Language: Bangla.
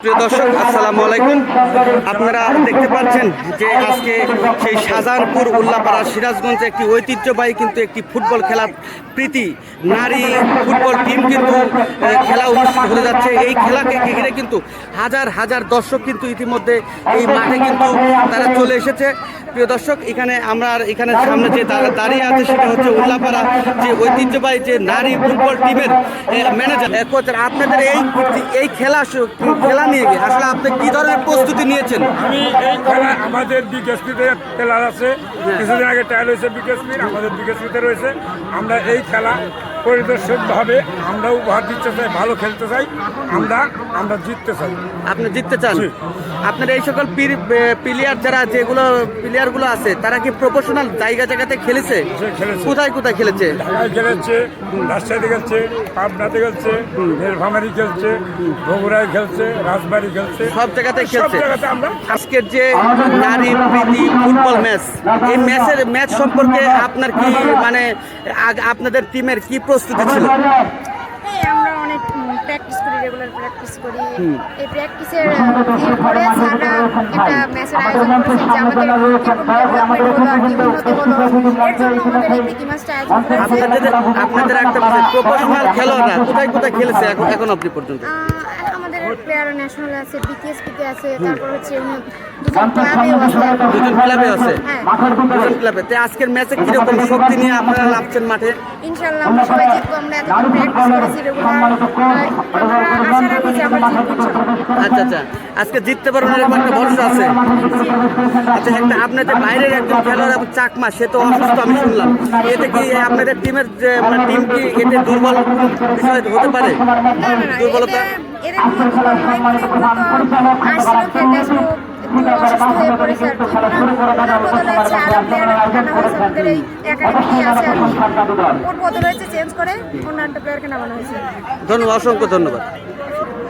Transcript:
প্রিয় দর্শক, আসসালামু আলাইকুম। আপনারা দেখতে পাচ্ছেন যে আজকে সেই শাহজাহানপুর উল্লাপাড়া সিরাজগঞ্জে একটি ঐতিহ্যবাহী কিন্তু একটি ফুটবল খেলা প্রীতি নারী ফুটবল টিম কিন্তু খেলা অনুষ্ঠিত হতে যাচ্ছে। এই খেলাকে ঘিরে কিন্তু হাজার হাজার দর্শক কিন্তু ইতিমধ্যে এই মাঠে কিন্তু তারা চলে এসেছে। প্রিয় দর্শক, এখানে সামনে যে দাঁড়িয়ে আছে সেটা হচ্ছে উল্লাপাড়া যে ঐতিহ্যবাহী যে নারী ফুটবল টিমের ম্যানেজার কোচ। আপনাদের এই খেলা নিয়ে গিয়ে আসলে আপনি কি ধরনের প্রস্তুতি নিয়েছেন? আমি এই খেলা আমাদের বিকেএসপিতে খেলার আছে, কিছুদিন আগে ট্রায়াল হয়েছে বিকেএসপির, আমাদের বিকেএসপিতে রয়েছে। আমরা এই খেলা পরিদর্শকভাবে আমরা উপহার দিতে চাই, ভালো খেলতে চাই, আমরা জিততে চাই। আপনি জিততে চান? আপনার এই সকল প্লেয়ারগুলো আছে তারা কি প্রফেশনাল জায়গাতে খেলেছে? কোথায় কোথায় খেলেছে? ঢাকায় খেলেছে, রাজশাহীতে খেলছে, পাবনাতে খেলছে, নীলফামারী খেলছে, বগুড়ায় খেলছে, রাজবাড়ী খেলছে, সব জায়গাতে খেলছে। আমরা আজকের যে নারী প্রীতি ফুটবল এই ম্যাচ সম্পর্কে আপনার কি আপনাদের টিমের কি প্রস্তুতি ছিল? আমরা অনেক প্র্যাকটিস করি, রেগুলার প্র্যাকটিস করি। এই প্র্যাকটিসের পরে স্যাররা একটা ম্যাচের আয়োজন করেছেন যে আমাদের এর জন্য আমাদের এই প্রীতি ম্যাচটা আয়োজন করেছে। আপনাদের একটা প্রফেশনাল খেলোয়াড়রা কোথায় কোথায় খেলেছে এখন অবধি পর্যন্ত? আমাদের প্লেয়ার ন্যাশনাল আছে, বিকেএসপিতে আছে, তারপর হচ্ছে দুজন ক্লাবেও আছে। দুজন ক্লাবে আছে? হ্যাঁ, দুজন ক্লাবে। তো আজকের ম্যাচে কিরকম শক্তি নিয়ে আপনারা নামছেন মাঠে? ইনশাআল্লাহ আমরা সবাই জিতবো। আমরা এতক্ষণ প্র্যাকটিস করেছি রেগুলার, আমরা আশা রাখি যে আমরা জিতবো ইনশাআল্লাহ। আচ্ছা, আজকে জিততে পারবেন এরকম একটা ভরসা আছে? আচ্ছা, আপনাদের বাইরের একজন খেলোয়াড় চাকমা, সে তো অসুস্থ আমি শুনলাম। এতে কি আপনাদের টিমের টিম কি এতে দুর্বল বিষয় হতে পারে? দুর্বলতা এদের কোনো দুর্বল নয়, আসছিল খেলতে আসলো, একটু অসুস্থ হয়ে পড়েছে আর কি। ওনার বদলে হচ্ছে আরো প্লেয়ার আনা হয়েছে, আমাদের এই একাডেমি আছে আর কি। ওর বদলে হচ্ছে চেঞ্জ করে অন্য একটা প্লেয়ারকে নামানো হয়েছে। ধন্যবাদ, অসংখ্য ধন্যবাদ।